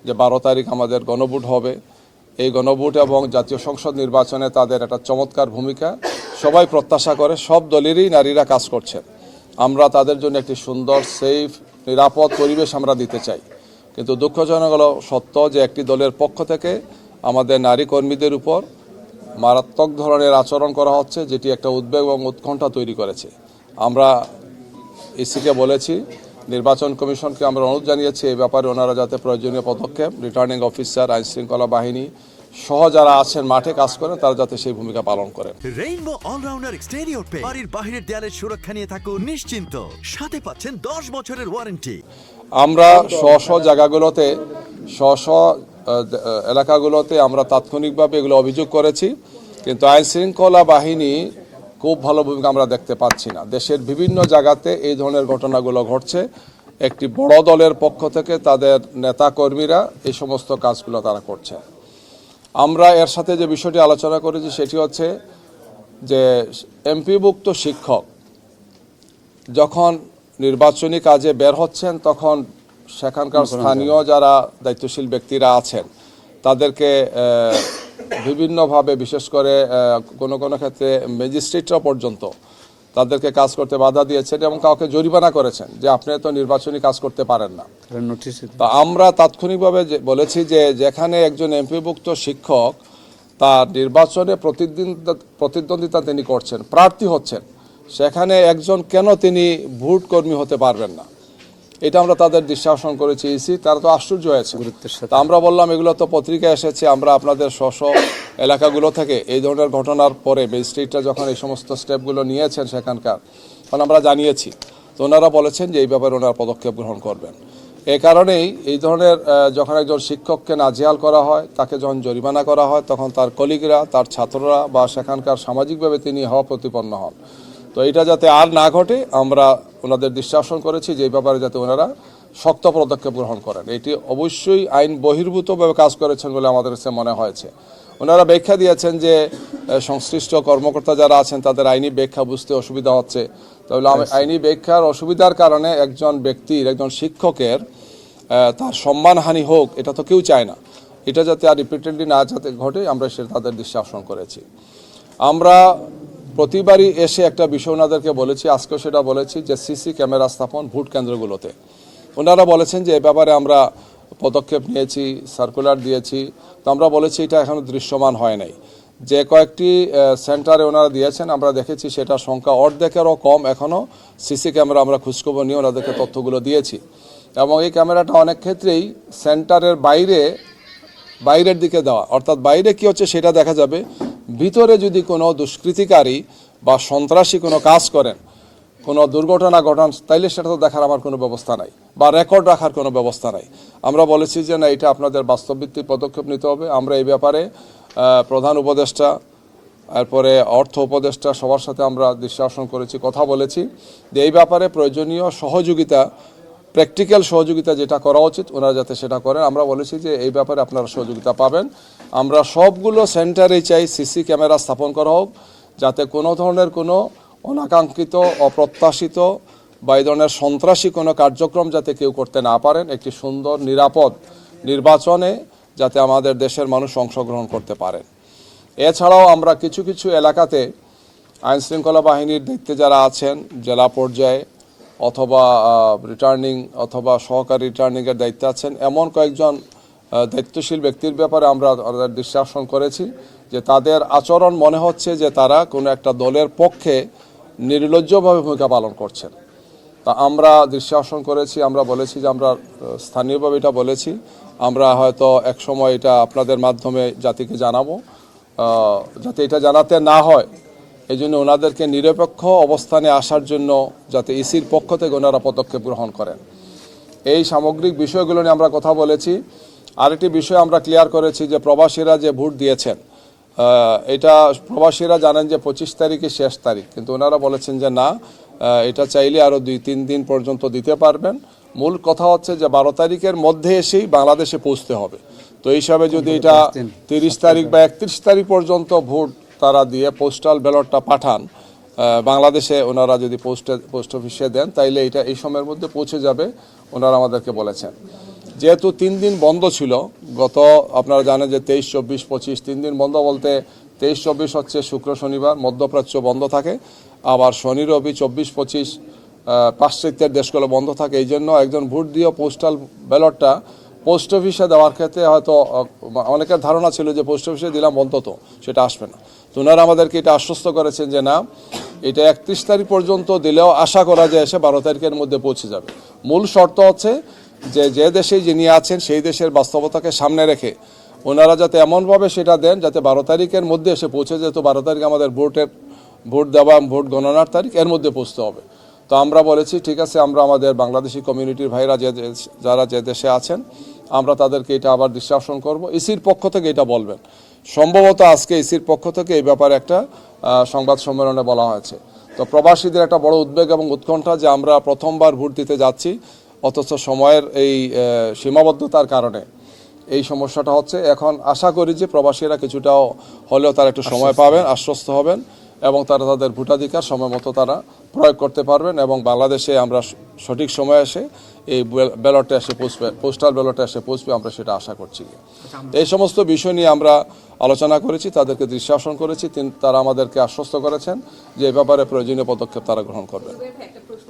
যে 12 তারিখ আমাদের গণভোট হবে। এই গণভোট এবং জাতীয় সংসদ নির্বাচনে তাদের একটা চমৎকার ভূমিকা সবাই প্রত্যাশা করে। সব দলেরই নারীরা কাজ করছেন। আমরা তাদের জন্য একটি সুন্দর, সেফ, নিরাপদ পরিবেশ আমরা দিতে চাই। কিন্তু দুঃখজনক হলো সত্য যে একটি দলের পক্ষ থেকে আমাদের নারী কর্মীদের উপর মারাত্মক ধরনের আচরণ করা হচ্ছে, যেটি একটা উদ্বেগ এবং উৎকণ্ঠা তৈরি করেছে। আমরা ইসিকে বলেছি, নির্বাচন কমিশনকে আমরা অনুরোধ জানিয়েছি এই ব্যাপারে ওনারা যাতে প্রয়োজনীয় পদক্ষেপ, রিটার্নিং অফিসার, আইনশৃঙ্খলা বাহিনী সহ যারা আছেন মাঠে কাজ করেন তারা যাতে সেই ভূমিকা পালন করেন। রেইনবো অলরাউন্ডার এক্সটেরিয়র পেইন্ট বাড়ির বাহিরের দেয়ালের সুরক্ষা নিয়ে থাকুন নিশ্চিন্ত, সাথে পাচ্ছেন 10 বছরের ওয়ারেন্টি। আমরা স্ব জায়গাগুলোতে, স্ব এলাকাগুলোতে আমরা তাৎক্ষণিকভাবে এগুলো অভিযোগ করেছি, কিন্তু আইনশৃঙ্খলা বাহিনী খুব ভালো ভূমিকা আমরা দেখতে পাচ্ছি না। দেশের বিভিন্ন জায়গাতে এই ধরনের ঘটনাগুলো ঘটছে। একটি বড় দলের পক্ষ থেকে তাদের নেতা কর্মীরা এই সমস্ত কাজগুলো তারা করছে। আমরা এর সাথে যে বিষয়টি আলোচনা করেছি সেটি হচ্ছে যে এমপিভুক্ত শিক্ষক যখন নির্বাচনী কাজে বের হচ্ছেন তখন সেখানকার স্থানীয় যারা দায়িত্বশীল ব্যক্তিরা আছেন তাদেরকে বিভিন্নভাবে, বিশেষ করে কোনো কোনো ক্ষেত্রে ম্যাজিস্ট্রেটরা পর্যন্ত তাদেরকে কাজ করতে বাধা দিয়েছেন এবং কাউকে জরিমানা করেছেন যে আপনি তো নির্বাচনী কাজ করতে পারেন না। তো আমরা তাৎক্ষণিকভাবে বলেছি যে যেখানে একজন এমপিভুক্ত শিক্ষক তার নির্বাচনে প্রতিদ্বন্দ্বিতা তিনি করছেন, প্রার্থী হচ্ছেন, সেখানে একজন কেন তিনি ভোট কর্মী হতে পারবেন না, এটা আমরা তাদের দৃষ্টি আকর্ষণ করেছি। তারা তো আশ্চর্য হয়েছে। তা আমরা বললাম এগুলো তো পত্রিকায় এসেছে, আমরা আপনাদের স্ব এলাকাগুলো থেকে এই ধরনের ঘটনার পরে ম্যাজিস্ট্রেটরা যখন এই সমস্ত স্টেপগুলো নিয়েছেন সেখানকার, তখন আমরা জানিয়েছি। তো ওনারা বলেছেন যে এই ব্যাপারে ওনারা পদক্ষেপ গ্রহণ করবেন। এই কারণেই এই ধরনের যখন একজন শিক্ষককে নাজেহাল করা হয়, তাকে যখন জরিমানা করা হয়, তখন তার কলিগরা, তার ছাত্ররা বা সেখানকার সামাজিকভাবে তিনি হওয়া প্রতিপন্ন হন। তো এটা যাতে আর না ঘটে আমরা ওনাদের দৃষ্টি আকর্ষণ করেছি যে এই ব্যাপারে যাতে ওনারা শক্ত পদক্ষেপ গ্রহণ করেন। এটি অবশ্যই আইন বহির্ভূতভাবে কাজ করেছেন বলে আমাদের কাছে মনে হয়েছে। ওনারা ব্যাখ্যা দিয়েছেন যে সংশ্লিষ্ট কর্মকর্তা যারা আছেন তাদের আইনি ব্যাখ্যা বুঝতে অসুবিধা হচ্ছে। তাহলে আইনি ব্যাখ্যার অসুবিধার কারণে একজন ব্যক্তির, একজন শিক্ষকের তার সম্মানহানি হোক, এটা তো কেউ চায় না। এটা যাতে আর রিপিটেডলি না যাতে ঘটে আমরা সেটা তাদের দৃষ্টি আকর্ষণ করেছি। আমরা প্রতিবারই এসে একটা বিষয় ওনাদেরকে বলেছি, আজকেও সেটা বলেছি যে সিসি ক্যামেরা স্থাপন ভোট কেন্দ্রগুলোতে। ওনারা বলেছেন যে এ ব্যাপারে আমরা পদক্ষেপ নিয়েছি, সার্কুলার দিয়েছি। তো আমরা বলেছি এটা এখনও দৃশ্যমান হয় নাই। যে কয়েকটি সেন্টারে ওনারা দিয়েছেন আমরা দেখেছি সেটার সংখ্যা অর্ধেকেরও কম এখনও সিসি ক্যামেরা আমরা খোঁজখবর নিয়ে ওনাদেরকে তথ্যগুলো দিয়েছি। এবং এই ক্যামেরাটা অনেক ক্ষেত্রেই সেন্টারের বাইরের দিকে দেওয়া, অর্থাৎ বাইরে কি হচ্ছে সেটা দেখা যাবে, ভিতরে যদি কোনো দুষ্কৃতিকারী বা সন্ত্রাসী কোনো কাজ করেন, কোনো দুর্ঘটনা ঘটান, তাইলে সেটা তো দেখার আমার কোনো ব্যবস্থা নাই বা রেকর্ড রাখার কোনো ব্যবস্থা নাই। আমরা বলেছি যে না, এটা আপনাদের বাস্তবভিত্তিক পদক্ষেপ নিতে হবে। আমরা এই ব্যাপারে প্রধান উপদেষ্টা, এরপরে অর্থ উপদেষ্টা সবার সাথে আমরা দৃষ্টি আকর্ষণ করেছি, কথা বলেছি যে এই ব্যাপারে প্রয়োজনীয় সহযোগিতা, প্র্যাকটিক্যাল সহযোগিতা যেটা করা উচিত ওনারা যাতে সেটা করেন। আমরা বলেছি যে এই ব্যাপারে আপনারা সহযোগিতা পাবেন। আমরা সবগুলো সেন্টারে চাই সিসি ক্যামেরা স্থাপন করা হোক, যাতে কোনো ধরনের কোনো অনাকাঙ্ক্ষিত, অপ্রত্যাশিত বা এই ধরনের সন্ত্রাসী কোনো কার্যক্রম যাতে কেউ করতে না পারেন। একটি সুন্দর নিরাপদ নির্বাচনে যাতে আমাদের দেশের মানুষ অংশগ্রহণ করতে পারেন। এছাড়াও আমরা কিছু কিছু এলাকাতে আইনশৃঙ্খলা বাহিনীর দায়িত্বে যারা আছেন, জেলা পর্যায়ে অথবা রিটার্নিং অথবা সহকারী রিটার্নিংয়ের দায়িত্বে আছেন, এমন কয়েকজন দায়িত্বশীল ব্যক্তির ব্যাপারে আমরা দৃষ্টি আকর্ষণ করেছি যে তাদের আচরণ মনে হচ্ছে যে তারা কোনো একটা দলের পক্ষে নির্লজ্জভাবে ভূমিকা পালন করছেন। তা আমরা দৃষ্টি আকর্ষণ করেছি, আমরা বলেছি যে আমরা স্থানীয়ভাবে এটা বলেছি, আমরা হয়তো এক সময় এটা আপনাদের মাধ্যমে জাতিকে জানাবো, যাতে এটা জানাতে না হয় এই জন্য ওনাদেরকে নিরপেক্ষ অবস্থানে আসার জন্য যাতে ইসির পক্ষ থেকে ওনারা পদক্ষেপ গ্রহণ করেন। এই সামগ্রিক বিষয়গুলো নিয়ে আমরা কথা বলেছি। আরেকটি বিষয় আমরা ক্লিয়ার করেছি যে প্রবাসীরা যে ভোট দিয়েছেন, এটা প্রবাসীরা জানেন যে 25 তারিখে শেষ তারিখ, কিন্তু ওনারা বলেছেন যে না, এটা চাইলে আরও 2-3 দিন পর্যন্ত দিতে পারবেন। মূল কথা হচ্ছে যে 12 তারিখের মধ্যে এসেই বাংলাদেশে পৌঁছতে হবে। তো এই হিসাবে যদি এটা 30 তারিখ বা 31 তারিখ পর্যন্ত ভোট তারা দিয়ে পোস্টাল ব্যালটটা পাঠান বাংলাদেশে, ওনারা যদি পোস্ট অফিসে দেন তাইলে এটা এই সময়ের মধ্যে পৌঁছে যাবে, ওনারা আমাদেরকে বলেছেন। যেহেতু 3 দিন বন্ধ ছিল, গত আপনারা জানেন যে 23, 24, 25 3 দিন বন্ধ বলতে 23, 24 হচ্ছে শুক্র শনিবার মধ্যপ্রাচ্য বন্ধ থাকে, আবার শনি রবি 24, 25 পাশ্চাত্যের দেশগুলো বন্ধ থাকে। এই জন্য একজন ভোট দিয়ে পোস্টাল ব্যালটটা পোস্ট অফিসে দেওয়ার ক্ষেত্রে হয়তো অনেকের ধারণা ছিল যে পোস্ট অফিসে দিলাম অন্তত সেটা আসবে না। তো ওনারা আমাদেরকে এটা আশ্বস্ত করেছেন যে না, এটা 31 তারিখ পর্যন্ত দিলেও আশা করা যায় এসে 12 তারিখের মধ্যে পৌঁছে যাবে। মূল শর্ত হচ্ছে যে দেশে যিনি আছেন সেই দেশের বাস্তবতাকে সামনে রেখে ওনারা যাতে এমনভাবে সেটা দেন যাতে 12 তারিখের মধ্যে এসে পৌঁছে, যেহেতু 12 তারিখ আমাদের ভোট দেওয়া ভোট গণনার তারিখ, এর মধ্যে পৌঁছতে হবে। তো আমরা বলেছি ঠিক আছে, আমরা আমাদের বাংলাদেশি কমিউনিটির ভাইরা যারা যে দেশে আছেন আমরা তাদেরকে এটা আবার দৃষ্টি করব। ইসির পক্ষ থেকে এটা বলবেন, সম্ভবত আজকে ইসির পক্ষ থেকে এই ব্যাপারে একটা সংবাদ সম্মেলনে বলা হয়েছে। তো প্রবাসীদের একটা বড় উদ্বেগ এবং উৎকণ্ঠা যে আমরা প্রথমবার ভোট দিতে যাচ্ছি, অথচ সময়ের এই সীমাবদ্ধতার কারণে এই সমস্যাটা হচ্ছে। এখন আশা করি যে প্রবাসীরা কিছুটাও হলেও তারা একটু সময় পাবেন, আশ্বস্ত হবেন এবং তারা তাদের ভোটাধিকার সময় মতো তারা প্রয়োগ করতে পারবেন এবং বাংলাদেশে আমরা সঠিক সময়ে এসে এই ব্যালটে এসে পৌঁছবে, পোস্টাল ব্যালটে এসে পৌঁছবে, আমরা সেটা আশা করছি। এই সমস্ত বিষয় নিয়ে আমরা আলোচনা করেছি, তাদেরকে দৃষ্টি আকর্ষণ করেছি, তারা আমাদেরকে আশ্বস্ত করেছেন যে এই ব্যাপারে প্রয়োজনীয় পদক্ষেপ তারা গ্রহণ করবেন। একটা প্রশ্ন